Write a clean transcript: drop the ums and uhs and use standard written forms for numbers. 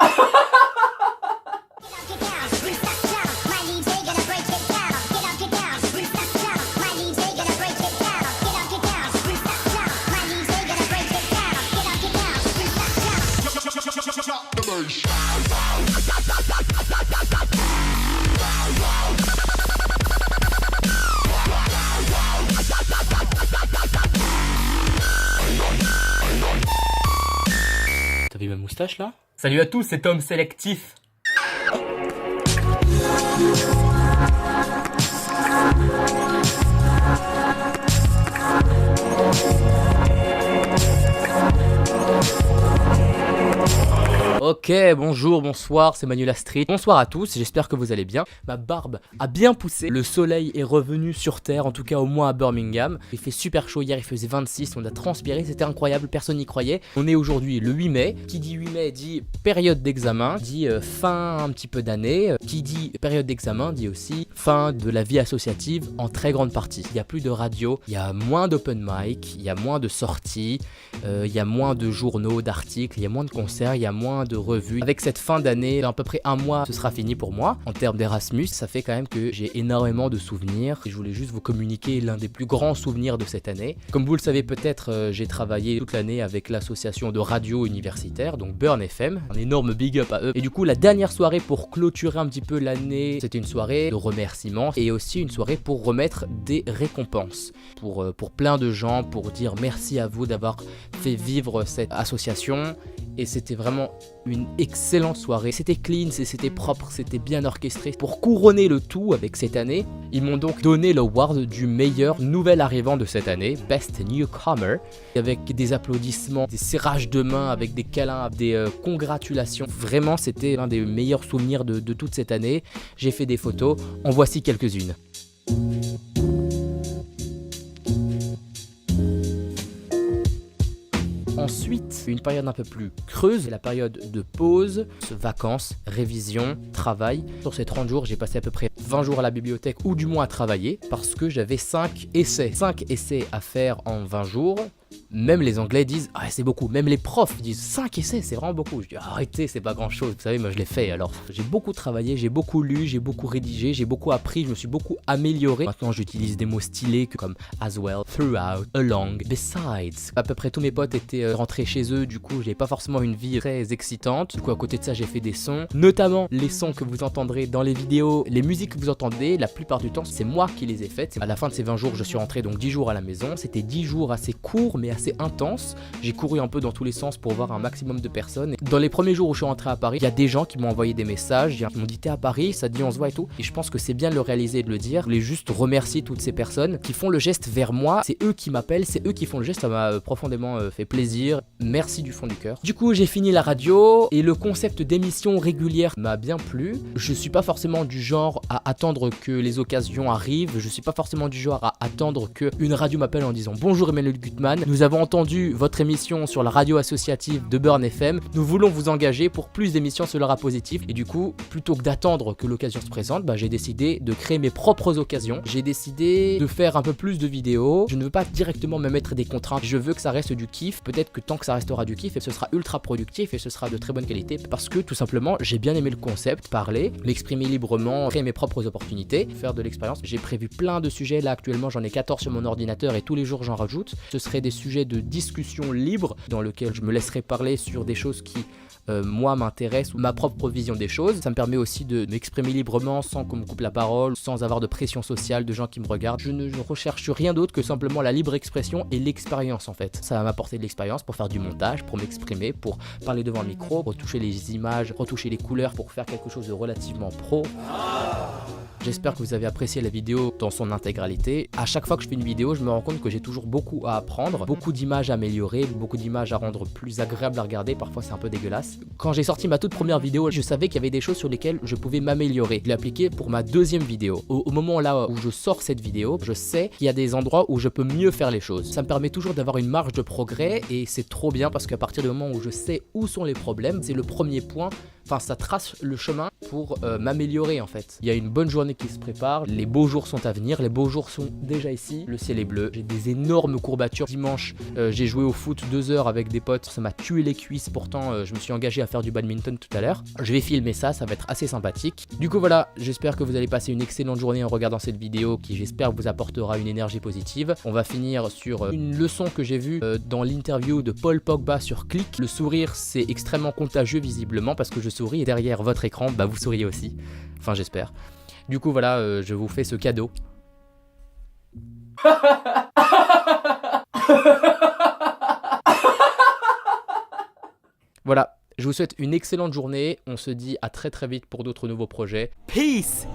T'as vu ma moustache là? Salut à tous, c'est Tom Sélectif. Ok, bonjour, bonsoir, c'est Manuela Street. Bonsoir à tous, j'espère que vous allez bien. Ma barbe a bien poussé, le soleil est revenu sur terre, en tout cas au moins à Birmingham. Il fait super chaud hier, il faisait 26, on a transpiré, c'était incroyable, personne n'y croyait. On est aujourd'hui le 8 mai, qui dit 8 mai dit période d'examen, dit fin un petit peu d'année. Qui dit période d'examen dit aussi fin de la vie associative en très grande partie. Il n'y a plus de radio, il y a moins d'open mic, il y a moins de sorties, il y a moins de journaux, d'articles, il y a moins de concerts, il y a moins de revues. Avec cette fin d'année, dans à peu près un mois, ce sera fini pour moi. En termes d'Erasmus, ça fait quand même que j'ai énormément de souvenirs. Et je voulais juste vous communiquer l'un des plus grands souvenirs de cette année. Comme vous le savez peut-être, j'ai travaillé toute l'année avec l'association de radio universitaire, donc Burn FM. Un énorme big up à eux. Et du coup, la dernière soirée pour clôturer un petit peu l'année, c'était une soirée de remerciements et aussi une soirée pour remettre des récompenses. Pour plein de gens, pour dire merci à vous d'avoir fait vivre cette association. Et c'était vraiment une excellente soirée. C'était clean, c'était propre, c'était bien orchestré. Pour couronner le tout avec cette année, ils m'ont donc donné l'award du meilleur nouvel arrivant de cette année, Best Newcomer, avec des applaudissements, des serrages de mains, avec des câlins, des congratulations. Vraiment, c'était l'un des meilleurs souvenirs de toute cette année. J'ai fait des photos, en voici quelques-unes. Ensuite, une période un peu plus creuse, la période de pause, vacances, révision, travail. Sur ces 30 jours, j'ai passé à peu près 20 jours à la bibliothèque ou du moins à travailler parce que j'avais 5 essais. 5 essais à faire en 20 jours. Même les Anglais disent « Ah, c'est beaucoup ». Même les profs disent « 5 essais, c'est vraiment beaucoup ». Je dis « Arrêtez, c'est pas grand chose ». Vous savez, moi je l'ai fait alors. J'ai beaucoup travaillé, j'ai beaucoup lu, j'ai beaucoup rédigé, j'ai beaucoup appris, je me suis beaucoup amélioré. Maintenant, j'utilise des mots stylés comme « as well »,« throughout »,« along »,« besides ». À peu près tous mes potes étaient rentrés chez eux, du coup, j'ai pas forcément une vie très excitante. Du coup, à côté de ça, j'ai fait des sons. Notamment, les sons que vous entendrez dans les vidéos, les musiques que vous entendez, la plupart du temps, c'est moi qui les ai faites. À la fin de ces 20 jours, je suis rentré donc 10 jours à la maison. C'était 10 jours assez courts, mais assez intense. J'ai couru un peu dans tous les sens pour voir un maximum de personnes. Dans les premiers jours où je suis rentré à Paris, il y a des gens qui m'ont envoyé des messages, qui m'ont dit t'es à Paris, ça te dit on se voit et tout. Et je pense que c'est bien de le réaliser et de le dire. Je voulais juste remercier toutes ces personnes qui font le geste vers moi. C'est eux qui m'appellent, c'est eux qui font le geste. Ça m'a profondément fait plaisir. Merci du fond du cœur. Du coup, j'ai fini la radio et le concept d'émission régulière m'a bien plu. Je suis pas forcément du genre à attendre que les occasions arrivent. Je suis pas forcément du genre à attendre que une radio m'appelle en disant bonjour Emmanuel Gutman. Nous avons entendu votre émission sur la radio associative de Burn FM. Nous voulons vous engager pour plus d'émissions sur le rap positif. Et du coup, plutôt que d'attendre que l'occasion se présente, j'ai décidé de créer mes propres occasions. J'ai décidé de faire un peu plus de vidéos. Je ne veux pas directement me mettre des contraintes. Je veux que ça reste du kiff. Peut-être que tant que ça restera du kiff, et ce sera ultra productif et ce sera de très bonne qualité. Parce que tout simplement, j'ai bien aimé le concept, parler, m'exprimer librement, créer mes propres opportunités, faire de l'expérience. J'ai prévu plein de sujets. Là, actuellement, j'en ai 14 sur mon ordinateur et tous les jours, j'en rajoute. Ce seraient des sujets de discussion libre dans lequel je me laisserai parler sur des choses qui moi m'intéressent ou ma propre vision des choses. Ça me permet aussi de m'exprimer librement sans qu'on me coupe la parole, sans avoir de pression sociale de gens qui me regardent. Je ne recherche rien d'autre que simplement la libre expression et l'expérience en fait. Ça va m'apporter de l'expérience pour faire du montage, pour m'exprimer, pour parler devant le micro, retoucher les images, retoucher les couleurs pour faire quelque chose de relativement pro. J'espère que vous avez apprécié la vidéo dans son intégralité. À chaque fois que je fais une vidéo, je me rends compte que j'ai toujours beaucoup à apprendre, beaucoup d'images à améliorer, beaucoup d'images à rendre plus agréables à regarder. Parfois c'est un peu dégueulasse. Quand j'ai sorti ma toute première vidéo, je savais qu'il y avait des choses sur lesquelles je pouvais m'améliorer. Je l'ai appliqué pour ma deuxième vidéo. Au moment là où je sors cette vidéo, je sais qu'il y a des endroits où je peux mieux faire les choses. Ça me permet toujours d'avoir une marge de progrès et c'est trop bien parce qu'à partir du moment où je sais où sont les problèmes, c'est le premier point enfin ça trace le chemin pour m'améliorer en fait. Il y a une bonne journée qui se prépare, les beaux jours sont à venir, les beaux jours sont déjà ici, le ciel est bleu, j'ai des énormes courbatures. Dimanche, j'ai joué au foot 2 heures avec des potes, ça m'a tué les cuisses, pourtant je me suis engagé à faire du badminton tout à l'heure. Je vais filmer ça, ça va être assez sympathique. Du coup voilà, j'espère que vous allez passer une excellente journée en regardant cette vidéo qui j'espère vous apportera une énergie positive. On va finir sur une leçon que j'ai vue dans l'interview de Paul Pogba sur Click. Le sourire c'est extrêmement contagieux visiblement parce que je souris et derrière votre écran, bah vous souriez aussi. Enfin j'espère. Du coup voilà, je vous fais ce cadeau. Voilà, je vous souhaite une excellente journée. On se dit à très vite pour d'autres nouveaux projets. Peace!